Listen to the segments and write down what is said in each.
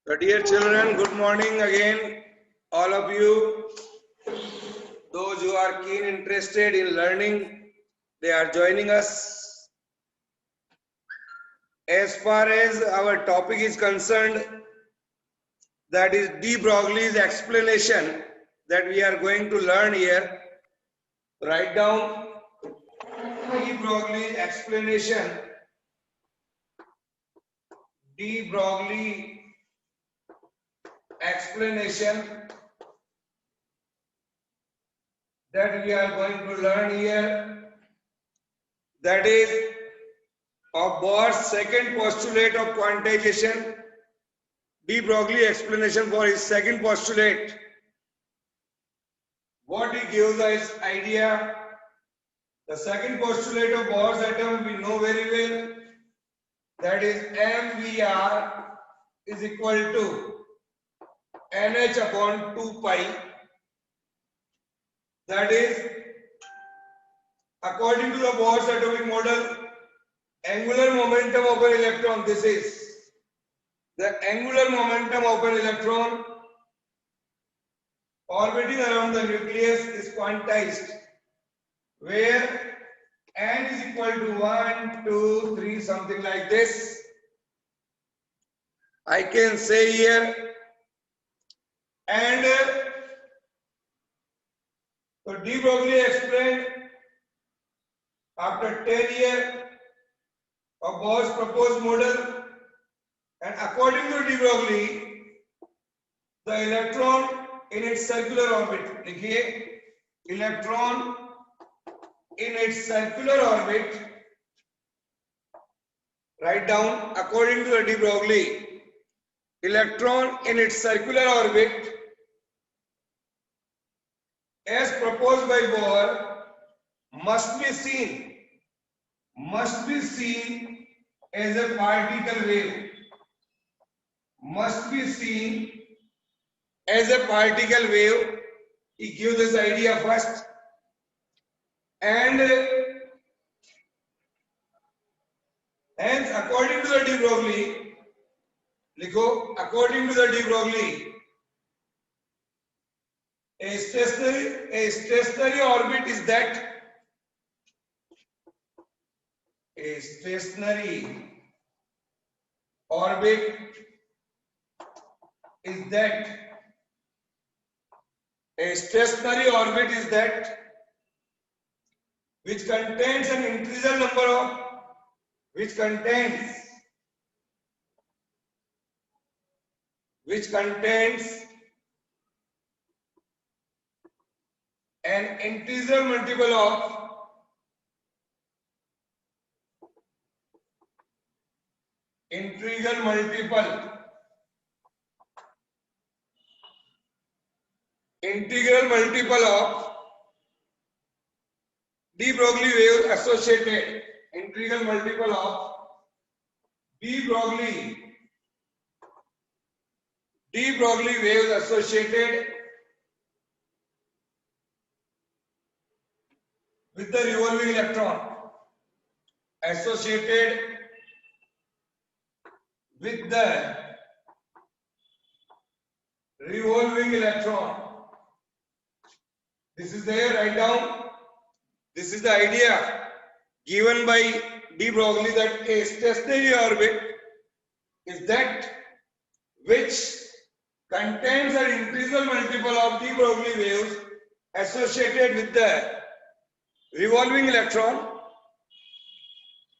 So dear children, good morning again, all of you. Those who are keen interested in learning, they are joining us. As far as our topic is concerned, that is de Broglie's explanation that we are going to learn here. Write down de Broglie's explanation. De Broglie explanation that we are going to learn here, that is of Bohr's second postulate of quantization. De Broglie explanation for his second postulate. What he gives us idea. The second postulate of Bohr's atom we know very well. That is mvr is equal to nh upon 2 pi. That is, according to the Bohr's atomic model, angular momentum of an electron, this is the angular momentum of an electron orbiting around the nucleus is quantized, where n is equal to 1, 2, 3, something like this. I can say here, and so de Broglie explained after 10 years of Bohr's proposed model, and according to de Broglie, the electron in its circular orbit, देखिए, electron in its circular orbit, write down, according to the de Broglie, electron in its circular orbit as proposed by Bohr must be seen as a particle wave, must be seen as a particle wave. He gives this idea first, and hence according to the de Broglie, लिखो, according to the de Broglie, a stationary orbit is that a stationary orbit is that a stationary orbit is that which contains an integral number of which contains an integral multiple of de Broglie waves associated, integral multiple of de Broglie waves associated with the revolving electron, associated with the revolving electron. This is there, write down. This is the idea given by de Broglie, that a stationary orbit is that which contains an integral multiple of de Broglie waves associated with the revolving electron.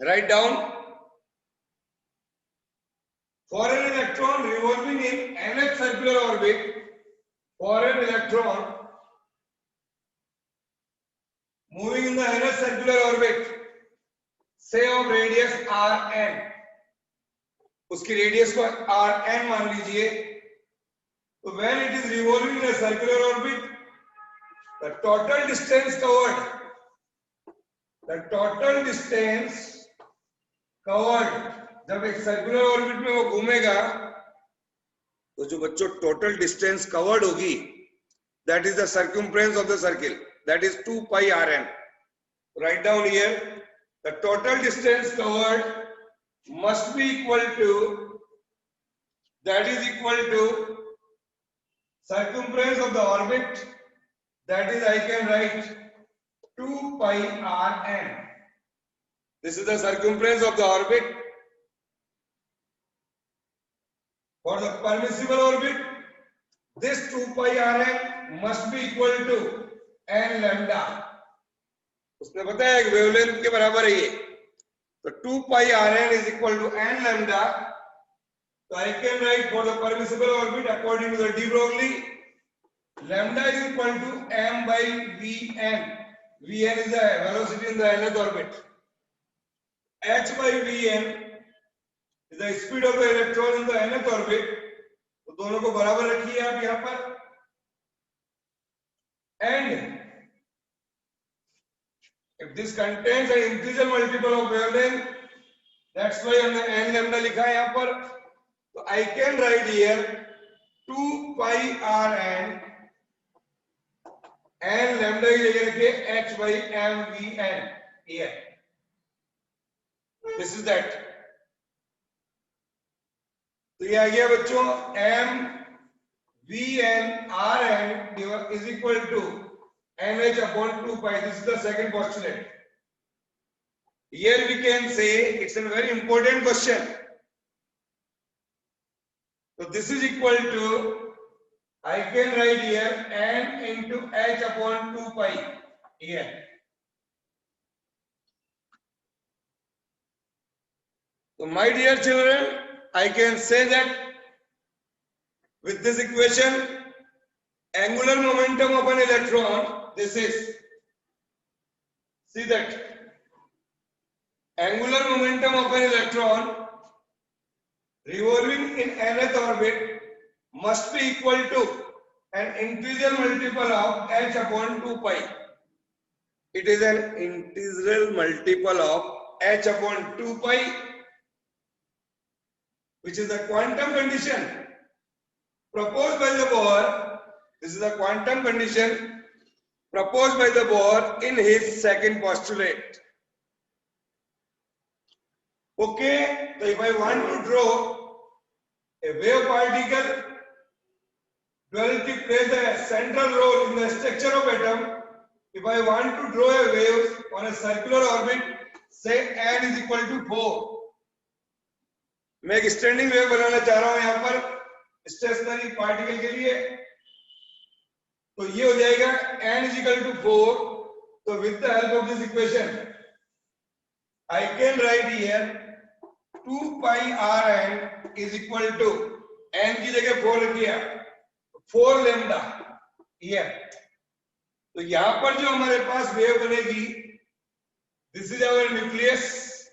Write down, for an electron revolving in nth circular orbit, for an electron moving in the nth circular orbit, say of radius rn, उसकी radius को rn मान लीजिए, तो when it is revolving in a circular orbit, the total distance covered, जब एक circular orbit में वो घूमेगा, तो जो बच्चों टोटल डिस्टेंस कवर्ड होगी, that is the circumference of the circle, that is 2 pi rn. Write down here, the total distance covered must be equal to that is equal to circumference of the orbit, that is I can write 2 pi Rn. This is the circumference of the orbit. For the permissible orbit, this 2 pi Rn must be equal to n lambda. उसने बताया कि wavelength के बराबर है ये, तो 2 pi Rn is equal to n lambda. So I can write for the permissible orbit according to the de Broglie, lambda is equal to m by Vn. Vn is the velocity in the nth orbit. H by Vn is the speed of the electron in the nth orbit. तो दोनों को बराबर रखिए आप यहाँ पर. And if this contains an integer multiple of wavelength, that's why हमने n lambda लिखा है यहाँ पर. तो I can write here 2 pi Rn, n lambda की जगह रखिए h by m Vn here. This is that. तो ये आ गया बच्चों m Vn Rn is equal to nh upon 2 pi. This is the second postulate. Here we can say it's a very important question. So this is equal to, I can write here n into h upon 2 pi here. So my dear children, I can say that with this equation, angular momentum of an electron, this is, see that angular momentum of an electron revolving in nth orbit must be equal to an integral multiple of h upon 2 pi. It is an integral multiple of h upon 2 pi, which is the quantum condition proposed by the Bohr. This is the quantum condition proposed by the Bohr in his second postulate. Okay, so if I want to draw a wave particle, duality plays a central role in the structure of atom. If I want to draw a wave on a circular orbit, say n is equal to 4. मैं एक standing wave बनाना चाह रहा हूं यहां पर stationery particle के लिए, तो ये हो जाएगा n is equal to 4. तो with the help of this equation I can write here 2 pi Rn is equal to n की जगह 4 रख दिया, 4 lambda here. तो यहां पर जो हमारे पास वेव बनेगी, this is our nucleus,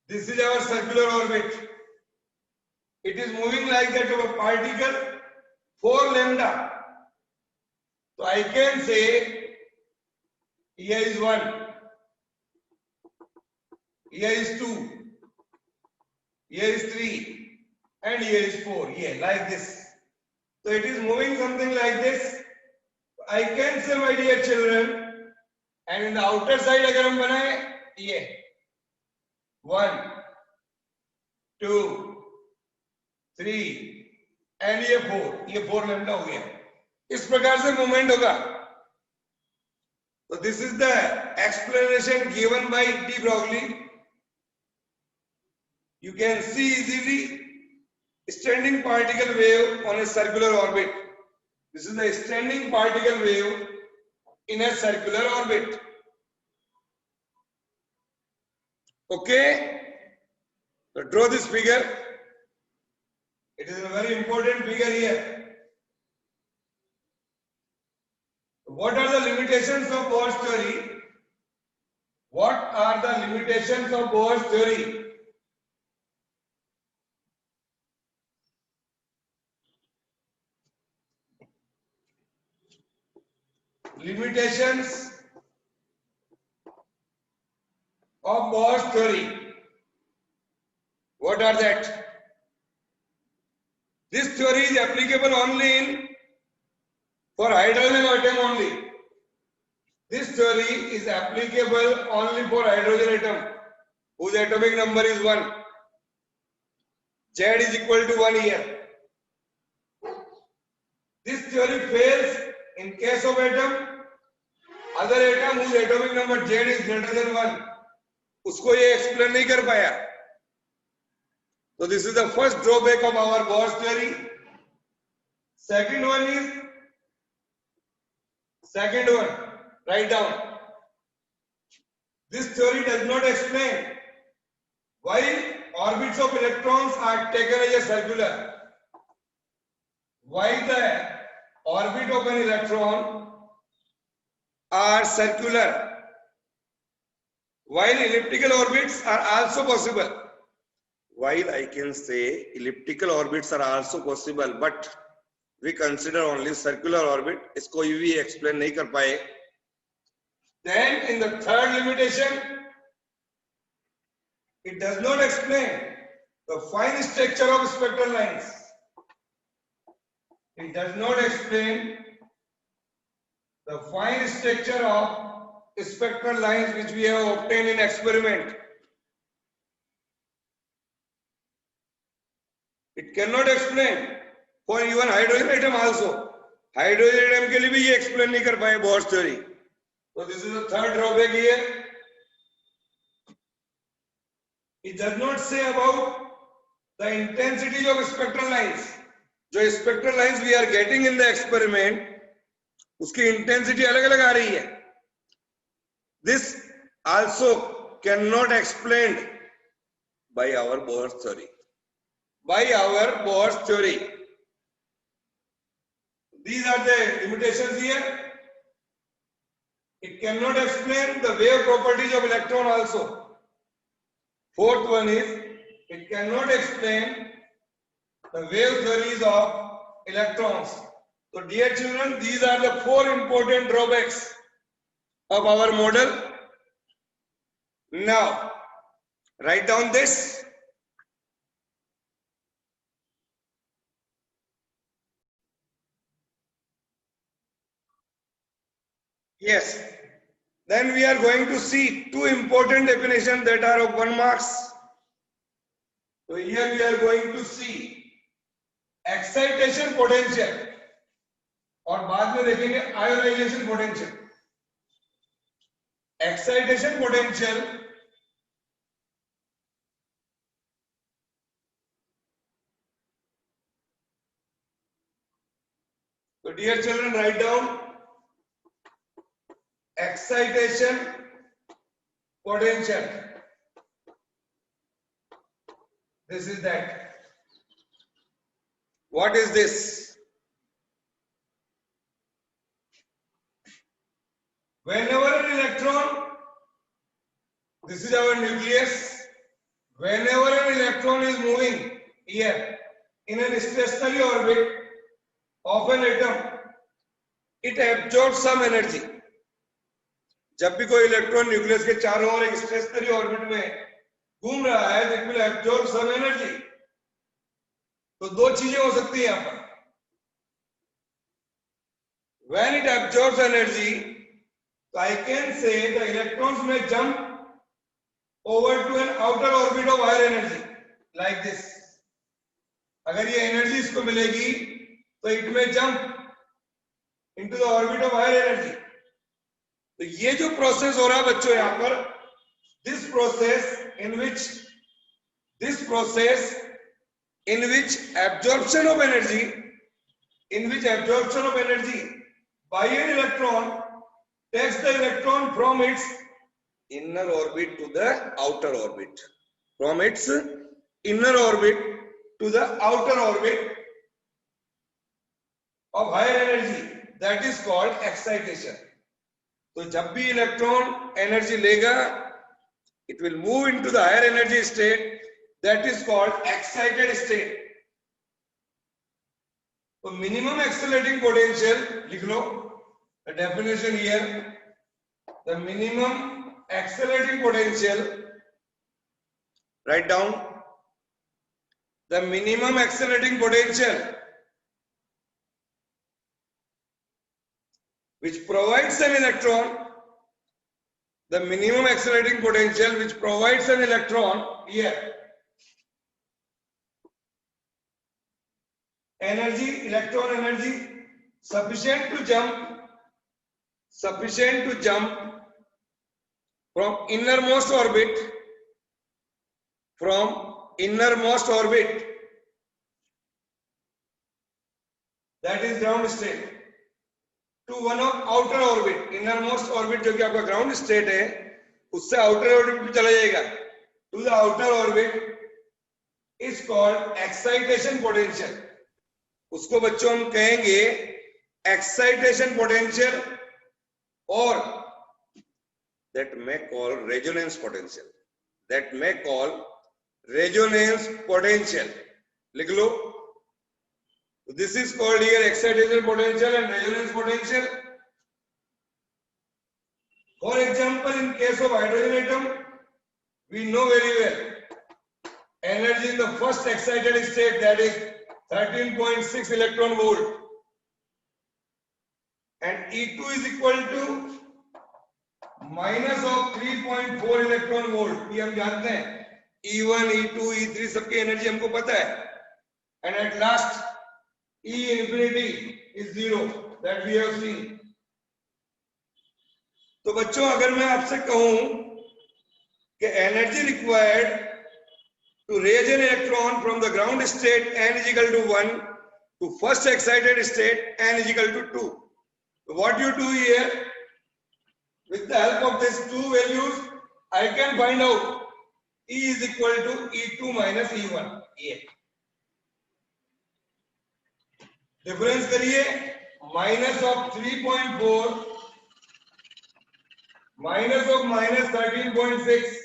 this is our circular orbit. It is moving like that of a particle, 4 lambda. So I can say here is 1, here is 2, here is 3, and here is 4. Here, like this. So it is moving something like this. I can say, my dear children, and in the outer side अगर हम बनाए ये 1, 2, 3 and ये 4, ये 4 lambda हो गया. इस प्रकार से मूवमेंट होगा. So this is the explanation given by de Broglie. You can see easily standing particle wave on a circular orbit. This is the standing particle wave in a circular orbit. Okay? So draw this figure. It is a very important figure here. What are the limitations of Bohr's theory? What are the limitations of Bohr's theory? Limitations of Bohr's theory. What are that? This theory is applicable only for hydrogen atom only. This theory is applicable only for hydrogen atom whose atomic number is 1. Z is equal to 1 here. This theory fails in case of atom. Other atom whose atomic number Z is greater than 1, उसको ये explain नहीं कर पाया. So this is the first drawback of our Bohr's theory. Second one, write down. This theory does not explain why orbits of electrons are taken as a circular. Why the orbit of an electron are circular, while elliptical orbits are also possible. While I can say elliptical orbits are also possible, but we consider only circular orbit. इसको भी explain नहीं कर पाए. Then in the third limitation, it does not explain the fine structure of spectral lines. It does not explain the fine structure of spectral lines which we have obtained in experiment. It cannot explain for even hydrogen atom also. Hydrogen atom के लिए भी ये explain नहीं कर पाए Bohr's theory. So this is the third drawback here. It does not say about the intensity of spectral lines. जो spectral lines we are getting in the experiment, उसकी intensity अलग-अलग आ रही है. This also cannot explained by our Bohr's theory. These are the limitations here. It cannot explain the wave properties of electron also. Fourth one is, it cannot explain the wave theories of electrons. So dear children, these are the four important drawbacks of our model. Now, write down this. Yes. Then we are going to see two important definitions that are of 1 marks. So here we are going to see excitation potential और बाद में देखेंगे ionization potential. Excitation potential so dear children, write down excitation potential. This is that. What is this? Whenever an electron, this is our nucleus, whenever an electron is moving here in a stationary orbit of an atom, it absorbs some energy. जब भी कोई electron nucleus के चारों ओर एक stationery orbit में घूम रहा है, it will absorb some energy. तो दो चीजें हो सकती है यहाँ पर. When it absorbs energy, so I can say the electrons may jump over to an outer orbit of higher energy, like this. अगर ये एनर्जी इसको मिलेगी, तो it may jump into the orbit of higher energy. तो ये जो process हो रहा है बच्चों यहाँ पर, this process in which absorption of energy by an electron takes the electron from its inner orbit to the outer orbit, from its inner orbit to the outer orbit of higher energy, that is called excitation. तो जब भी electron energy लेगा, it will move into the higher energy state, that is called excited state. तो minimum accelerating potential लिख लो, the definition here, the minimum accelerating potential, write down, the minimum accelerating potential which provides an electron, the minimum accelerating potential which provides an electron here energy, electron energy sufficient to jump from innermost orbit, that is ground state, to one of outer orbit. Innermost orbit जो कि आपका ground state है, उससे outer orbit पे चला जाएगा. To the outer orbit is called excitation potential. उसको बच्चों हम कहेंगे excitation potential, or that may call resonance potential. लिख लो. This is called here excitation potential and resonance potential. For example, in case of hydrogen atom, we know very well energy in the first excited state, that is 13.6 electron volt, and E2 is equal to minus of 3.4 electron volt. ये हम जानते हैं. E1, E2, E3 सबकी energy हमको पता है. And at last E infinity is 0, that we have seen. तो बच्चों अगर मैं आपसे कहूं कि energy required to raise an electron from the ground state n is equal to 1 to first excited state n is equal to 2. So what you do here, with the help of these two values, I can find out E is equal to E2 minus E1. Difference करिए, minus of 3.4 minus of minus 13.6,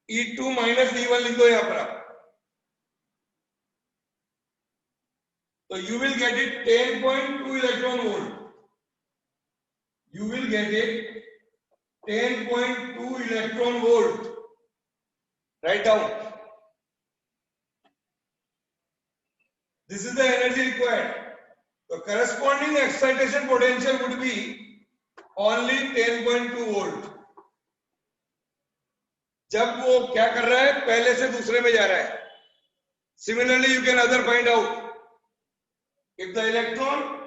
E2 minus E1 लिख दो यहाँ पर आप. So you will get it 10.2 electron volt. You will get it 10.2 electron volt. Write down. This is the energy required. The corresponding excitation potential would be only 10.2 volt. जब वो क्या कर रहा है, पहले से दूसरे में जा रहा है. Similarly, you can other find out. If the electron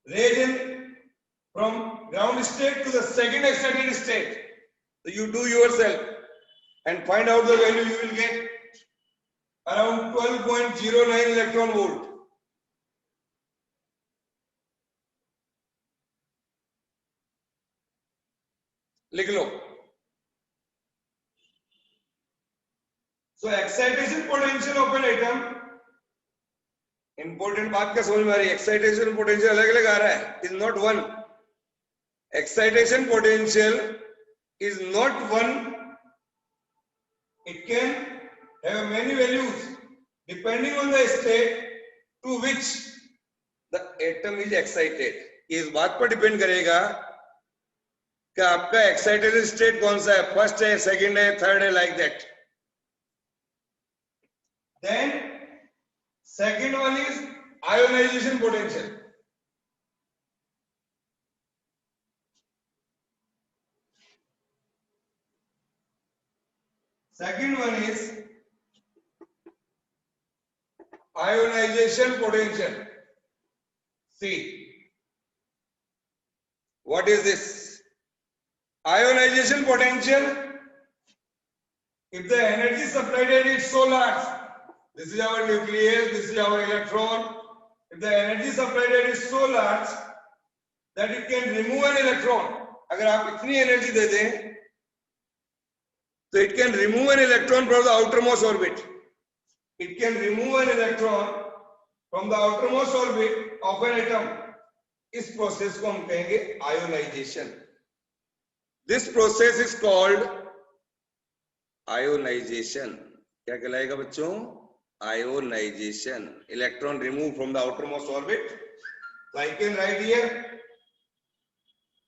raised in from ground state to the second excited state, so you do yourself and find out the value, you will get around 12.09 electron volt. लिख लो. So excitation potential of an atom, important बात का समझ में आ रही है. Excitation potential अलग अलग आ रहा है, is not one. Excitation potential is not one. It can have many values depending on the state to which the atom is excited. इस बात पर डिपेंड करेगा कि आपका excited state कौन सा है, फर्स्ट है, सेकंड है, थर्ड है, like that. Then second one is ionization potential. Second one is ionization potential. See, what is this? Ionization potential, if the energy supplied is so large, this is our nucleus, this is our electron. If the energy supplied is so large that it can remove an electron, अगर आप इतनी energy दे दें तो it can remove an electron from the outermost orbit. It can remove an electron from the outermost orbit of an atom. इस process को हम कहेंगे ionization. This process is called ionization. क्या कहलाएगा बच्चों? Ionization. Electron removed from the outermost orbit. So I can write here.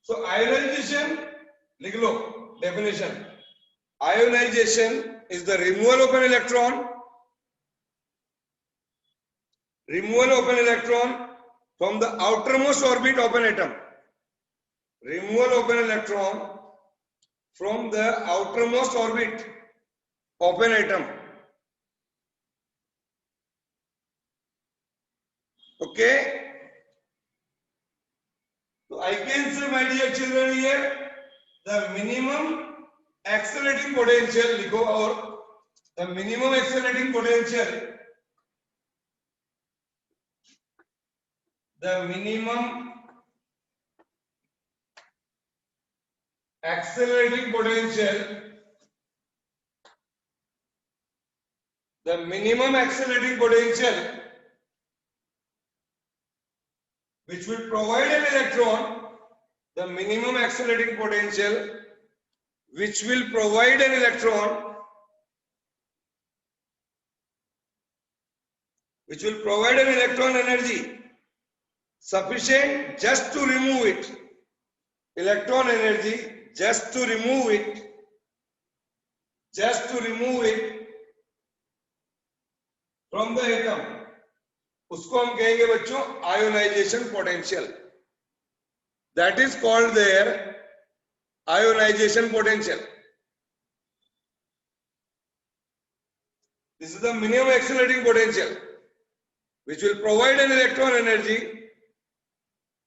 So ionization, लिख लो definition. Ionization is the removal of an electron. Removal of an electron from the outermost orbit of an atom. Removal of an electron from the outermost orbit of an atom. children here? The minimum accelerating potential लिखो और the minimum accelerating potential, the minimum accelerating potential, the minimum accelerating potential which will provide an electron, the minimum accelerating potential which will provide an electron, which will provide an electron energy sufficient just to remove it, electron energy just to remove it from the atom, उसको हम कहेंगे बच्चों ionization potential. That is called their ionization potential. This is the minimum accelerating potential which will provide an electron energy.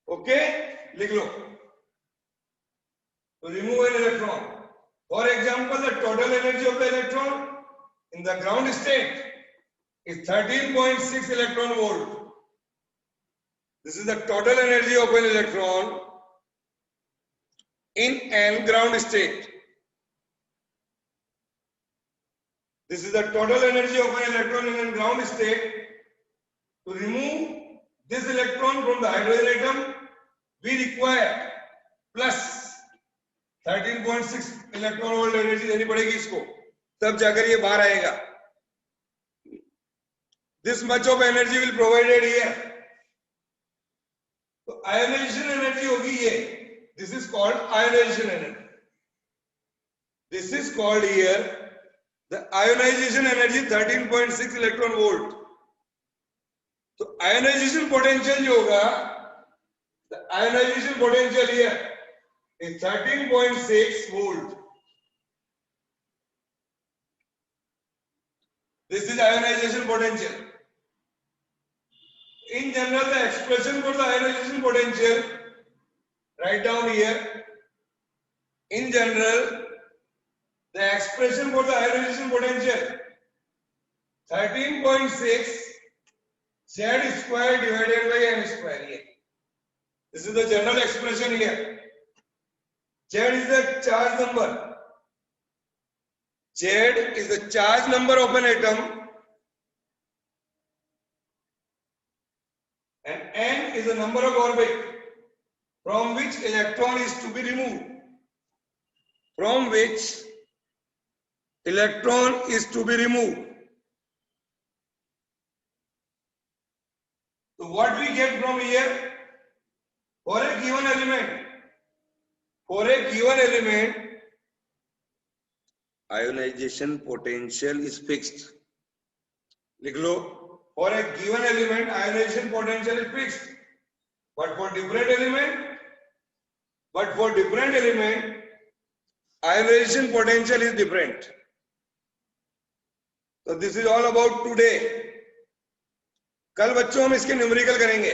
Okay, लिख लो. To remove an electron. For example, the total energy of the electron in the ground state is 13.6 electron volt. This is the total energy of an electron in an ground state. This is the total energy of an electron in a ground state. To remove this electron from the hydrogen atom, we require plus 13.6 electron volt energy देनी पड़ेगी इसको, तब जाकर ये बाहर आएगा. This much of energy will provided here. तो ionisation energy होगी ये. This is called ionization energy. This is called here the ionization energy 13.6 electron volt. तो ionization potential जो होगा, the ionization potential here is 13.6 volt. This is ionization potential. In general, the expression for the ionization potential, write down here. In general, the expression for the ionization potential 13.6 Z square divided by M square here. This is the general expression here. Z is the charge number. Z is the charge number of an atom and N is the number of orbit from which electron is to be removed. From which electron is to be removed. So what we get from here, for a given element, ionization potential is fixed. लिख लो, for a given element, ionization potential is fixed. But for different element, ionization potential is different. So this is all about today. कल बच्चों हम इसके numerical करेंगे.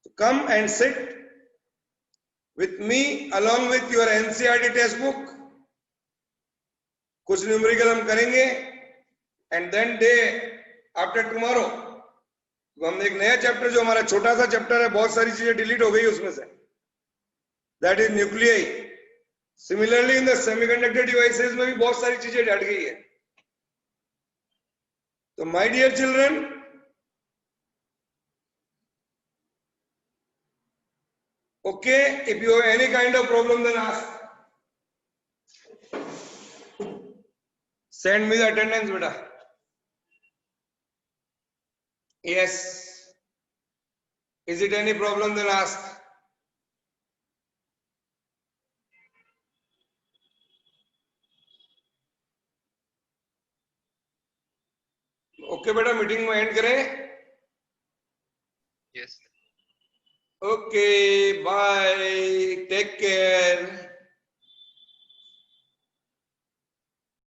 So come and sit with me along with your NCERT test book. कुछ numerical हम करेंगे and then day after tomorrow हम एक नया चैप्टर, जो हमारा छोटा सा चैप्टर है, बहुत सारी चीजें डिलीट हो गई उसमें से, that is nuclei. Similarly in the semiconductor devices में भी बहुत सारी चीजें हट गई है. So my dear children, okay, if you have any kind of problem then ask. Send me the attendance beta. Yes. Is it any problem then ask. Okay बेटा, meeting में एंड करें. Yes. Okay, bye, take care.